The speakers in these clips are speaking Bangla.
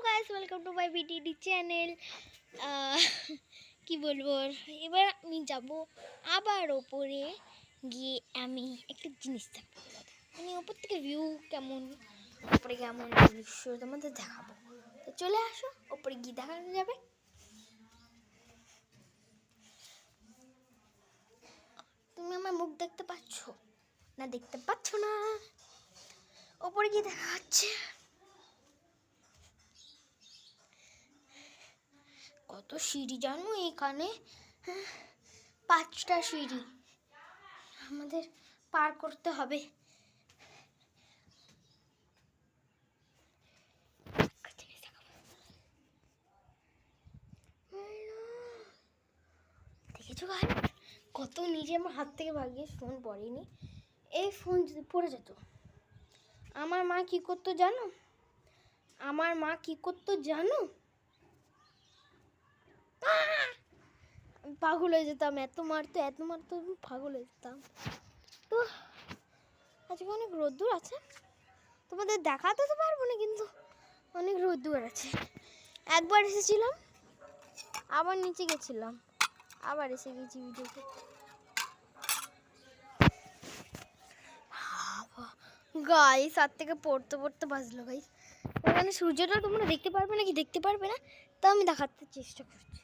Guys, welcome to my BTD channel. কি বলবো, এবার আমি যাব আবার ওপরে গিয়ে আমি একটা জিনিস দেখাবো, মানে ওপর থেকে ভিউ কেমন, ওপরে কেমন দৃশ্য তোমাদের দেখাবো। তো চলে আসো, ওপরে গিয়ে দেখানো যাবে। তুমি আমার মুখ দেখতে পাচ্ছ না? দেখতে পাচ্ছ না? ওপরে গিয়ে দেখা যাচ্ছে কত সিঁড়ি জানো এখানে। 5টা সিঁড়ি আমাদের পার করতে হবে। দেখেছো গাইস, কত নিচে আমার হাত থেকে ভাগিয়ে ফোন পড়েনি। এই ফোন যদি পড়ে যেত, আমার মা কি করতো জানো? পাগল হয়ে যেতাম, এত মারতো পাগল হয়ে যেতাম। তো আজকে অনেক রোদ্দুর আছে, তোমাদের দেখাতে তো পারবো না, কিন্তু অনেক রোদ্দুর আছে। একবার এসেছিলাম, আবার নিচে গেছিলাম, আবার এসে গেছি ভিডিও করতে। গাইস, হাত থেকে পড়তে বাজলো গাইস। এখানে সূর্যটা তোমরা দেখতে পারবে না কি দেখতে পারবে না, তা আমি দেখাতে চেষ্টা করছি।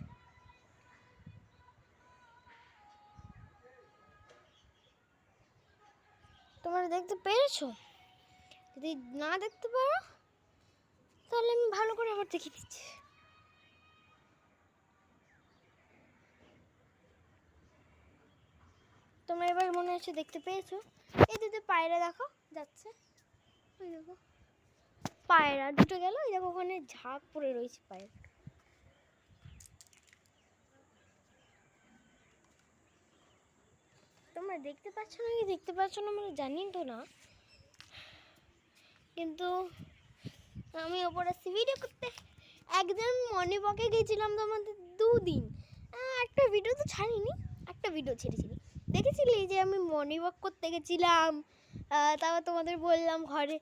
তোমরা দেখতে পেরেছো? যদি না দেখতে পারো তাহলে আমি ভালো করে আবার দেখিয়ে দিচ্ছি। তোমরা এবার মনে হচ্ছে দেখতে পেয়েছো। এই দুটো পায়রা দেখো যাচ্ছে, ওই দেখো পায়রা দুটো গেল, ওই দেখো ওখানে ঝাঁক পড়ে রয়েছে পায়রা। তোমরা দেখতে পাচ্ছ না কি দেখতে পাচ্ছ না আমরা জানি তো না, কিন্তু আমি ওপরে আসছি ভিডিও করতে। একদম মর্নিং ওয়াকে গেছিলাম তোমাদের 2 দিন, একটা ভিডিও তো ছাড়িনি, একটা ভিডিও ছেড়েছিলি, দেখেছিলি যে আমি মর্নিং ওয়াক করতে গেছিলাম। তারপর তোমাদের বললাম ঘরে,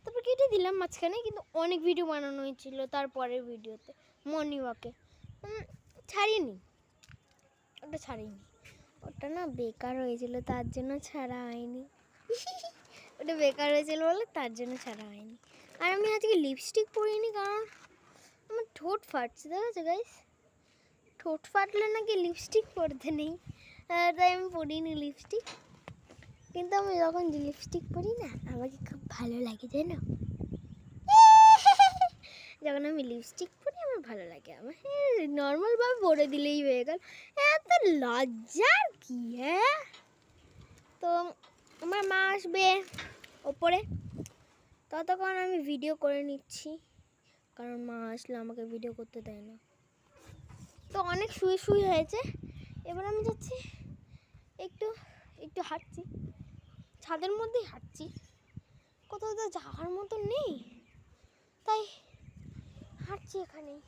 তারপর কেটে দিলাম মাঝখানে, কিন্তু অনেক ভিডিও বানানো হয়েছিল তারপরের ভিডিওতে মর্নিং ওয়াকে। ছাড়িনি, ওটা না বেকার হয়েছিল, তার জন্য ছাড়া হয়নি। ওটা বেকার হয়েছিল বলে তার জন্য ছাড়া হয়নি। আর আমি আজকে লিপস্টিক পরিনি, কারণ আমার ঠোঁট ফাটছে, দেখেছো গাইস? ঠোঁট ফাটলে নাকি লিপস্টিক পরতে নেই, তাই আমি পরিনি লিপস্টিক। কিন্তু আমি যখন লিপস্টিক পরি না, আমাকে খুব ভালো লাগে জানো। যখন আমি লিপস্টিক পরি আমার ভালো লাগে, আমার নর্মালভাবে পরে দিলেই হয়ে গেল, এত লজ্জার কি? তো আমার মা আসবে ওপরে, ততক্ষণ আমি ভিডিও করে নিচ্ছি, কারণ মা আসলে আমাকে ভিডিও করতে দেয় না। তো অনেক শুয়ে হয়েছে, এবার আমি যাচ্ছি একটু একটু হাঁটছি, ছাদের মধ্যেই হাঁটছি, কোথাও তো যাওয়ার মতো নেই, তাই হাঁটছি এখানেই।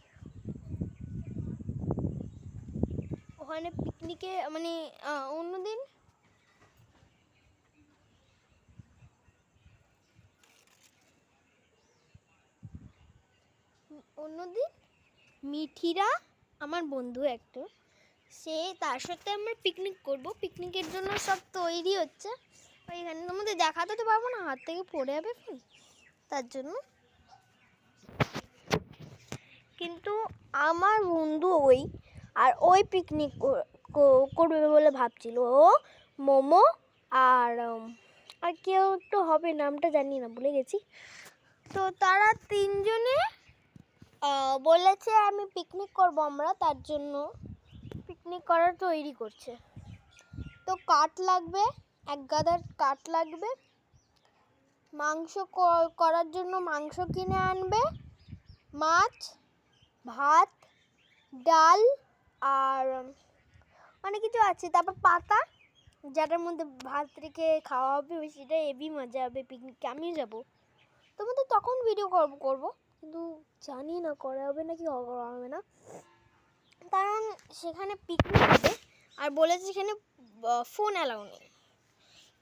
ওখানে পিকনিকে মানে অন্যদিন মিঠিরা আমার বন্ধু একটা, সে তার সাথে আমরা পিকনিক করব, পিকনিকের জন্য সব তৈরি হচ্ছে। ওইখানে তোমাদের দেখাতে তো পারবো না, হাত থেকে পড়ে যাবে ফোন, তার জন্য। কিন্তু আমার বন্ধু ওই পিকনিক করবে বলে ভাবছিল, ও মোমো আর কেউ একটু হবে, নামটা জানি না, ভুলে গেছি। তো তারা 3জনে বলেছে আমি পিকনিক করব, আমরা তার জন্য পিকনিক করার তৈরি করছে। তো কাঠ লাগবে, 1 গাদার কাঠ লাগবে, মাংস করার জন্য মাংস কিনে আনবে, মাছ, ভাত, ডাল আর অনেক কিছু আছে। তারপর পাতা, যেটার মধ্যে ভাত রেখে খাওয়া হবে, সেটা হেভি মজা হবে পিকনিকে। আমিও যাবো, তোমাদের তখন ভিডিও করবো, কিন্তু জানি না করা হবে নাকি করা হবে না, কারণ সেখানে পিকনিক হবে আর বলেছে সেখানে ফোন অ্যালাউ নেই।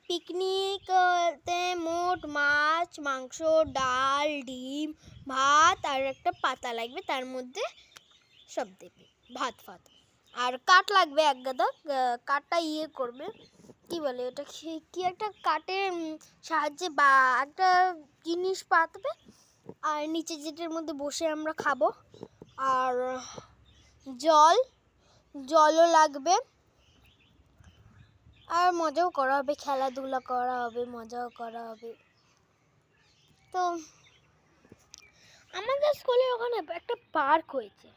পিকনিকতে মোট মাছ, মাংস, ডাল, ডিম, ভাত আর একটা পাতা লাগবে, তার মধ্যে সব দেবে, ভাত ফাত। আর কাঠ লাগবে এক গাদা। কাঠটা করবে, কি বলে ওটা, কি একটা কাঠের সাহায্যে বা একটা জিনিস পাতবে, আর নিচে যেটার মধ্যে বসে আমরা খাবো। আর জলও লাগবে। আর মজাও করা হবে, খেলাধুলা করা হবে, মজাও করা হবে। তো আমাদের স্কুলের ওখানে একটা পার্ক হয়েছে,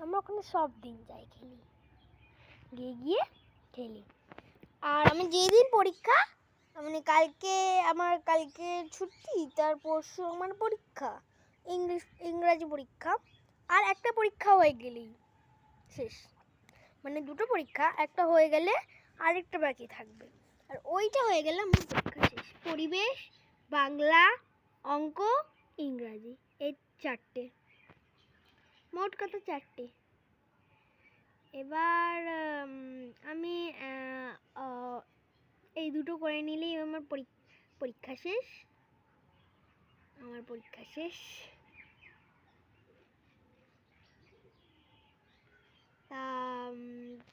আমরা ওখানে সব দিন যাই, গিয়ে খেলি। আর আমি যেদিন পরীক্ষা, মানে কালকে ছুটি, তার পরশু আমার পরীক্ষা, ইংরাজি পরীক্ষা। আর একটা পরীক্ষা হয়ে গেলেই শেষ, মানে দুটো পরীক্ষা, একটা হয়ে গেলে আরেকটা বাকি থাকবে। আর ওইটা হয়ে গেলে আমার পরীক্ষা শেষ। পরিবেশ, বাংলা, অঙ্ক, ইংরাজি, এই চারটে, মোট কথা চারটে। এবার আমি এই দুটো করে নিলেই আমার পরীক্ষা শেষ। তা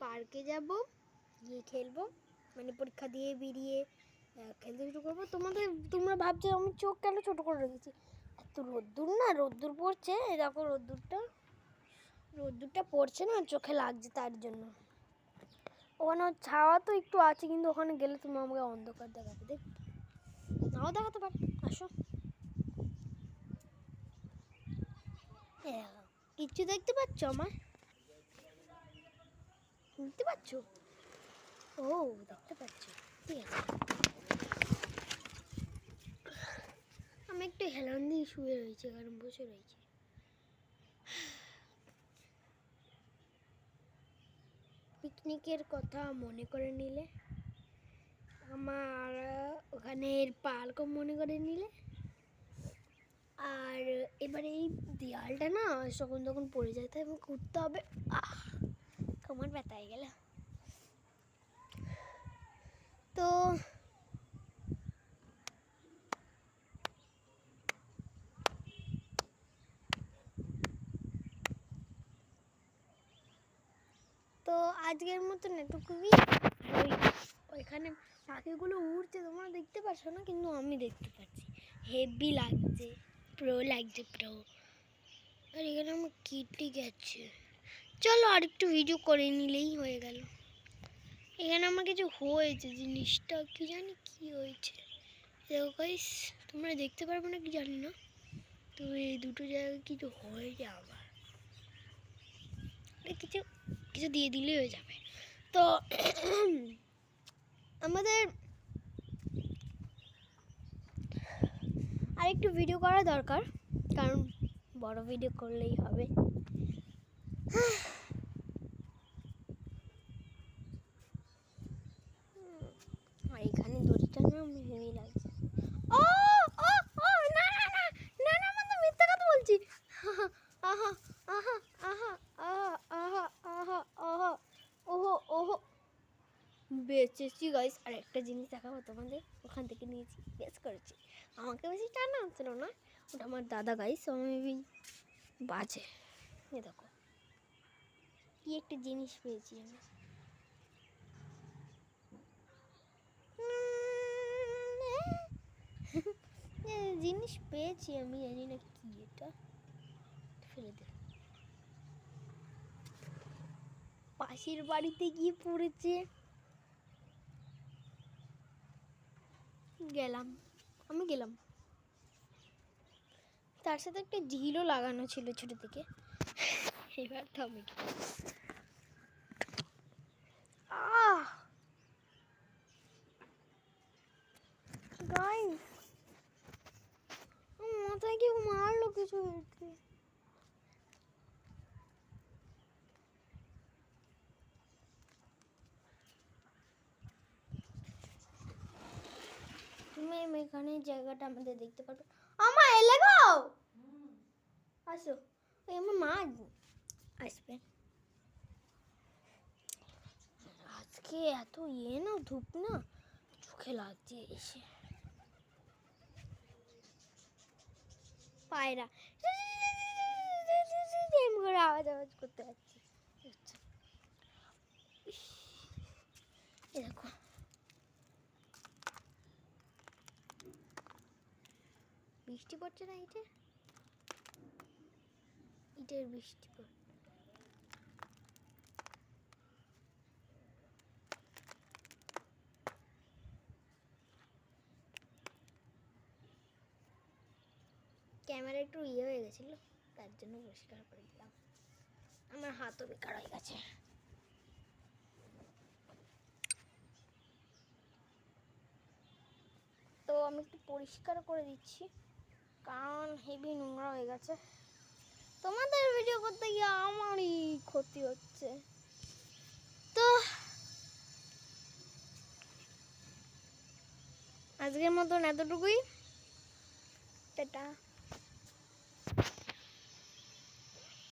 পার্কে যাব, গিয়ে খেলবো, মানে পরীক্ষা দিয়ে বেরিয়ে খেলতে শুরু করবো। তোমরা ভাবছো আমি চোখ কেন ছোট করে রেখেছি? এত রোদ্দুর না, রোদ্দুর পড়ছে, এই দেখো রোদ্দুরটা পড়ছে না, চোখে লাগছে, তার জন্য। ওখানে ছাওয়া তো একটু আছে, কিন্তু ওখানে গেলে তুমি আমাকে অন্ধকার দেখাবে, নাও দেখাতে পারো, আসো। কিচ্ছু দেখতে পাচ্ছ আমার? দেখতে পাচ্ছ? ও, দেখতে পাচ্ছ, ঠিক আছে। আমি একটু হেলান দিয়ে শুয়ে রয়েছি, কারণ বসে রয়েছি। পিকনিকের কথা মনে করে নিলে, আমার ওখানের পার্কও মনে করে নিলে। আর এবারে এই দেয়ালটা না যখন পড়ে যায়, তাই ঘুরতে হবে। কোমর ব্যথা হয়ে গেল। তো আজকের মতন এটুকুই। ওইখানে পাখিগুলো উড়ছে, তোমরা দেখতে পাচ্ছ না, কিন্তু আমি দেখতে পাচ্ছি। হেভি লাগছে, প্রো লাগছে, প্রো। আর এখানে আমার কেটে গেছে। চলো আরেকটু ভিডিও করে নিলেই হয়ে গেল। এখানে আমার কিছু হয়েছে, জিনিসটা কি জানি কি হয়েছে। দেখো গাইস, তোমরা দেখতে পারবে না কি জানি না, তো এই দুটো জায়গায় কিছু হয়েছে আবার। কিছু দিয়ে দিলেই হয়ে যাবে। তো আমাদের আরেকটু ভিডিও করা দরকার, কারণ বড় ভিডিও করলেই হবে। আর এখানে দড়িটা না আমি হেভি লাগছে। ও ও ও না না না না না, আমি তো মিথ্যা কথা বলছি। আহা আহা আহা আহা আহা আহা আহা ওহো ওহো, বেঁচেছি গাইস। আর একটা জিনিস দেখাবো তোমাদের, ওখান থেকে নিয়েছি, বেশ করেছি। আমাকে বেশি টানা ছিল না, ওটা আমার দাদা গাইস, আমি বাজে। এ দেখো কি একটা জিনিস পেয়েছি আমি। জিনিস পেয়েছি আমি, জানি না কি এটা, ফেলে দে। পাশের বাড়িতে গিয়ে পড়েছে, আমি গেলাম। তার সাথে একটা ঢিলও লাগানো ছিল ছোট থেকে। এবার তো আমি গাইস, মাথায় কেউ মারলো কিছু। তুমি এখানে জায়গাটা আমাদের দেখতে পারবে। আমার এলে গো, আসো, আমার মা আসবে। আজকে এত না ধূপ না, চোখে লাগছে এসে। পায়রা করে আওয়াজ করতে পারছি। দেখো বৃষ্টি পড়ছে না, ইটের বৃষ্টি পড়ছে। ক্যামেরা একটু হয়ে গেছিল, তার জন্য পরিষ্কার করে দিলাম। আমার হাতও বেকার হয়ে গেছে। তো আমি একটু পরিষ্কার করে দিচ্ছি, কারণ হেভি নোংরা হয়ে গেছে। তোমাদের ভিডিও করতে গিয়ে আমারই ক্ষতি হচ্ছে। তো আজকের মতন এতটুকুই, টাটা।